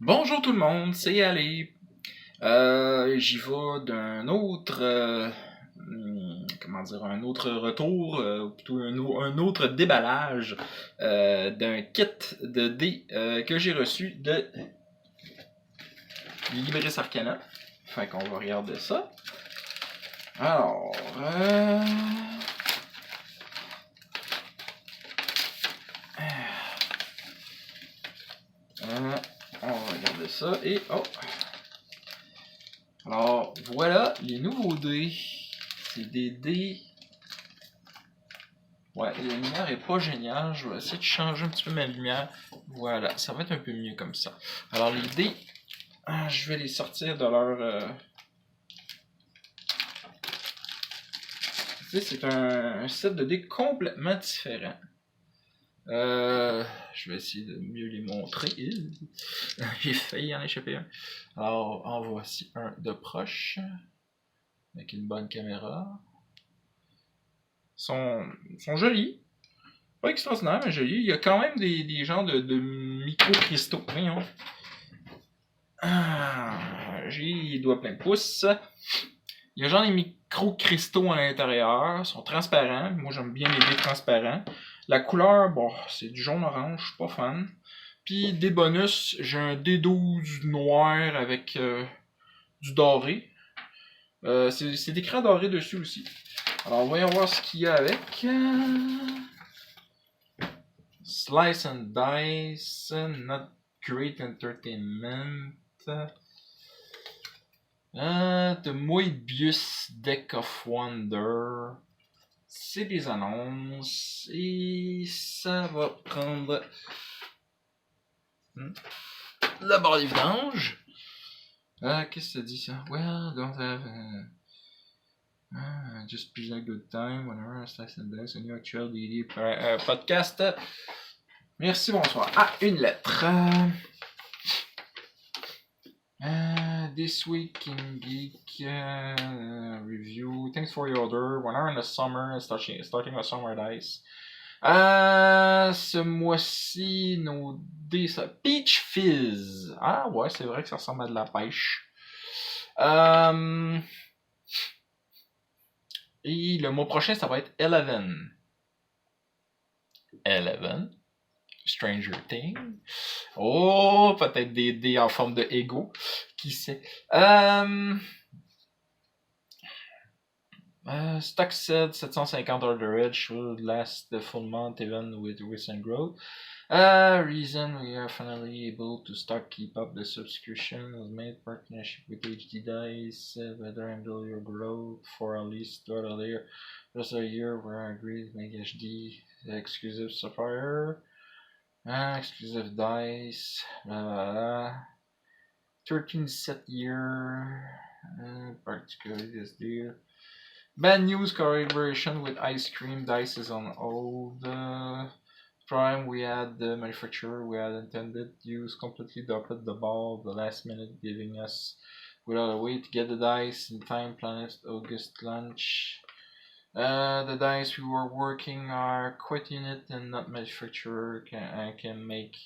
Bonjour tout le monde, c'est Ali. J'y vais d'un autre, comment dire, un autre retour, ou plutôt un autre déballage d'un kit de dés que j'ai reçu de Libris Arcana. Fait qu'on va regarder ça. Alors, on va regarder ça et oh! Alors, voilà les nouveaux dés. C'est des dés. Ouais, la lumière est pas géniale. Je vais essayer de changer un petit peu ma lumière. Voilà, ça va être un peu mieux comme ça. Alors, les dés, je vais les sortir de leur. Tu sais, c'est un set de dés complètement différent. Je vais essayer de mieux les montrer. J'ai failli en échapper un. Alors, en voici un de proche. Avec une bonne caméra. Ils sont jolis. Pas extraordinaire, mais joli. Il y a quand même des genres de micro-cristaux. Voyons. J'ai les doigts plein de pouces. Il y a genre des micro-cristaux à l'intérieur. Ils sont transparents. Moi, j'aime bien les dés transparents. La couleur, bon, c'est du jaune-orange. Je suis pas fan. Puis, des bonus, j'ai un D12 noir avec du doré. C'est écrit en doré dessus aussi. Alors, voyons voir ce qu'il y a avec. Slice and Dice, Not Great Entertainment. The Moebius Deck of Wonder. C'est des annonces. Et ça va prendre la barre des vidanges. Qu'est-ce que ça dit ça? Well, don't have. Just be a good time whenever Slice and Dice, a new actual DD podcast. Merci, bonsoir. Une lettre. This week in Geek review. Thanks for your order. When are in the summer, starting with Summer Dice. Ce mois-ci, nos dés, ça. Peach Fizz. Ah ouais, c'est vrai que ça ressemble à de la pêche. Et le mois prochain, ça va être 11. Stranger Things. Oh, peut-être des dés en forme de Ego. Qui sait. Stuxed 750 Order Edge should last the full month even with recent growth. Reason we are finally able to start keep up the subscription was made partnership with HD Dice, better handle your growth for at least throughout the year. Just a year where I agreed to make HD exclusive supplier. Exclusive dice, blah blah blah. 13 set year, particularly this deal. Bad news, collaboration with Ice Cream Dice is on hold. Prime, we had the manufacturer we had intended use completely dropped the ball the last minute, giving us without a way to get the dice in time planned August launch. The dice we were working are quite unit and not manufacturer can make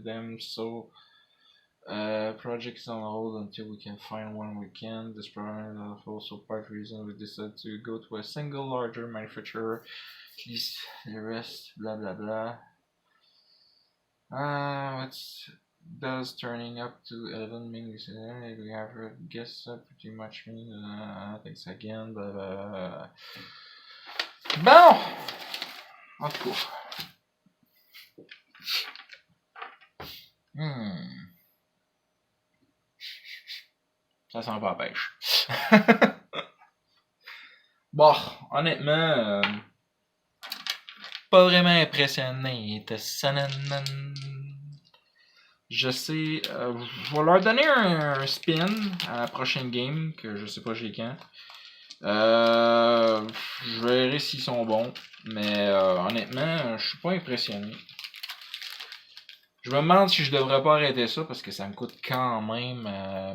them, so project is on hold until we can find one we can. This program is also part reason we decided to go to a single larger manufacturer. At least the rest, blah blah blah. What's does turning up to 11 mean we have a guess pretty much mean thanks again, blah blah blah. Bon! En tout cas. Ça sent pas la pêche. Bon, honnêtement, pas vraiment impressionné. Je sais, je vais leur donner un spin à la prochaine game, que je sais pas j'ai quand. Je verrai s'ils sont bons, mais honnêtement, je suis pas impressionné. Je me demande si je devrais pas arrêter ça parce que ça me coûte quand même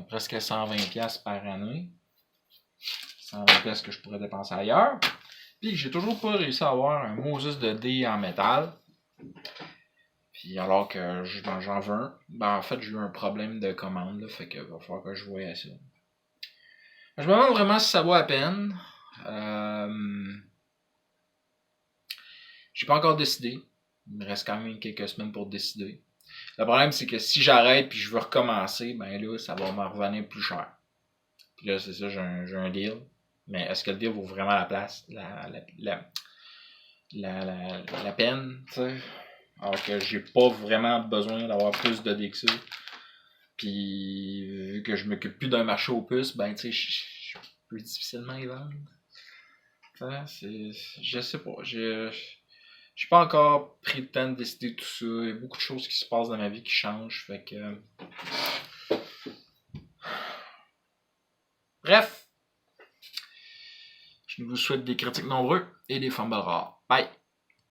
presque 120$ par année. 120$ que je pourrais dépenser ailleurs. Puis j'ai toujours pas réussi à avoir un Moses de dés en métal. Puis alors que j'en veux un, ben en fait j'ai eu un problème de commande, là, fait que va falloir que je voie ça. Je me demande vraiment si ça vaut la peine. J'ai pas encore décidé. Il me reste quand même quelques semaines pour décider. Le problème, c'est que si j'arrête puis je veux recommencer, ben là, ça va me revenir plus cher. Puis là, c'est ça, j'ai un deal. Mais est-ce que le deal vaut vraiment la place, la peine, tu sais? Alors que j'ai pas vraiment besoin d'avoir plus de dés que ça. Puis vu que je m'occupe plus d'un marché aux puces, ben tu sais, je peux difficilement y vendre. Je sais pas. J'ai pas encore pris le temps de décider tout ça. Il y a beaucoup de choses qui se passent dans ma vie qui changent. Fait que. Bref. Je vous souhaite des critiques nombreux et des fumbles rares. Bye!